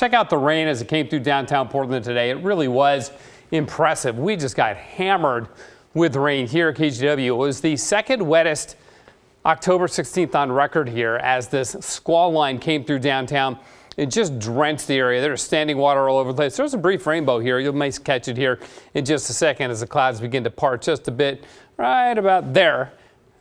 Check out the rain as it came through downtown Portland today. It really was impressive. We just got hammered with rain here at KGW. It was the second wettest October 16th on record here as this squall line came through downtown. It just drenched the area. There's standing water all over the place. There's a brief rainbow here. You may catch it here in just a second as the clouds begin to part just a bit right about there.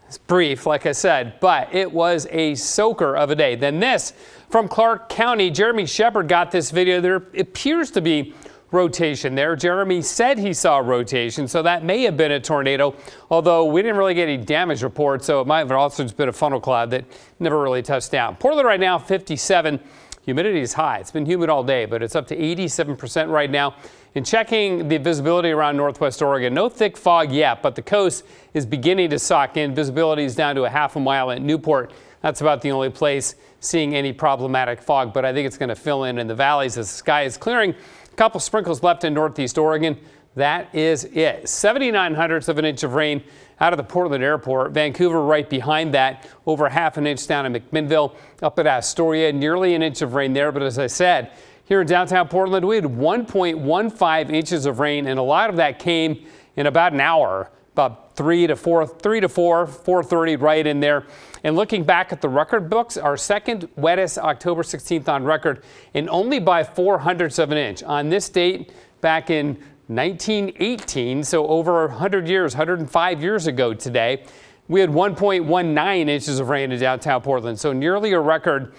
It's brief, like I said, but it was a soaker of a day. Then this from Clark County. Jeremy Shepard got this video. There appears to be rotation there. Jeremy said he saw rotation, so that may have been a tornado, although we didn't really get any damage reports, so it might have also just been a funnel cloud that never really touched down. Portland right now, 57. Humidity is high. It's been humid all day, but it's up to 87% right now. And checking the visibility around Northwest Oregon, no thick fog yet, but the coast is beginning to sock in. Visibility is down to a half a mile at Newport. That's about the only place seeing any problematic fog, but I think it's going to fill in the valleys as the sky is clearing. A couple sprinkles left in Northeast Oregon. That is it. 79/100ths of an inch of rain out of the Portland airport. Vancouver right behind that, over half an inch down in McMinnville. Up at Astoria, nearly an inch of rain there. But as I said, here in downtown Portland, we had 1.15 inches of rain, and a lot of that came in about an hour, about 3 to 4, 4:30 right in there. And looking back at the record books, our second wettest October 16th on record, and only by 0.04 of an inch. On this date, back in 1918, so over 100 years, 105 years ago today, we had 1.19 inches of rain in downtown Portland, so nearly a record,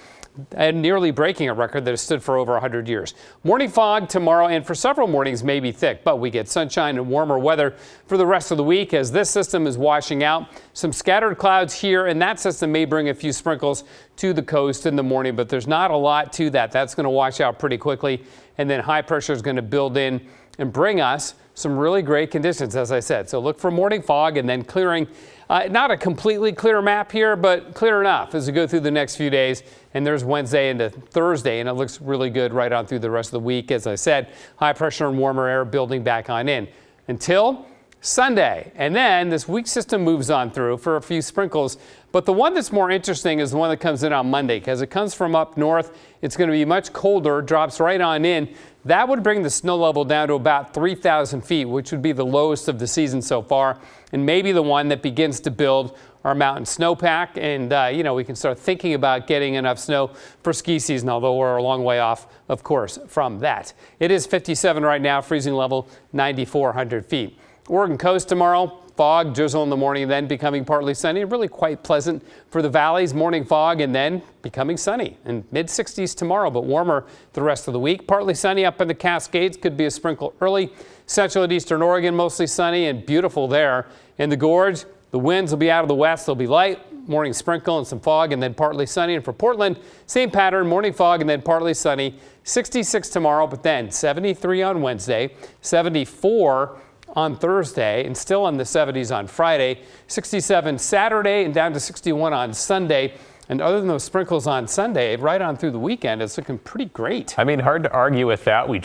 and nearly breaking a record that has stood for over 100 years. Morning fog tomorrow, and for several mornings may be thick, but we get sunshine and warmer weather for the rest of the week as this system is washing out. Some scattered clouds here, and that system may bring a few sprinkles to the coast in the morning, but there's not a lot to that. That's going to wash out pretty quickly, and then high pressure is going to build in and bring us some really great conditions, as I said. So look for morning fog and then clearing. Not a completely clear map here, but clear enough as we go through the next few days. And there's Wednesday into Thursday, and it looks really good right on through the rest of the week. As I said, high pressure and warmer air building back on in until Sunday. And then this weak system moves on through for a few sprinkles. But the one that's more interesting is the one that comes in on Monday because it comes from up north. It's going to be much colder, drops right on in. That would bring the snow level down to about 3,000 feet, which would be the lowest of the season so far, and maybe the one that begins to build our mountain snowpack. And, we can start thinking about getting enough snow for ski season, although we're a long way off, of course, from that. It is 57 right now, freezing level 9,400 feet. Oregon coast tomorrow. Fog, drizzle in the morning, then becoming partly sunny. Really quite pleasant for the valleys. Morning fog and then becoming sunny. And mid-60s tomorrow, but warmer the rest of the week. Partly sunny up in the Cascades. Could be a sprinkle early. Central and eastern Oregon, mostly sunny and beautiful there. In the gorge, the winds will be out of the west. They'll be light. Morning sprinkle and some fog and then partly sunny. And for Portland, same pattern. Morning fog and then partly sunny. 66 tomorrow, but then 73 on Wednesday. 74 on Thursday, and still in the 70s on Friday, 67 Saturday, and down to 61 on Sunday. And other than those sprinkles on Sunday, right on through the weekend, it's looking pretty great. I mean, hard to argue with that. We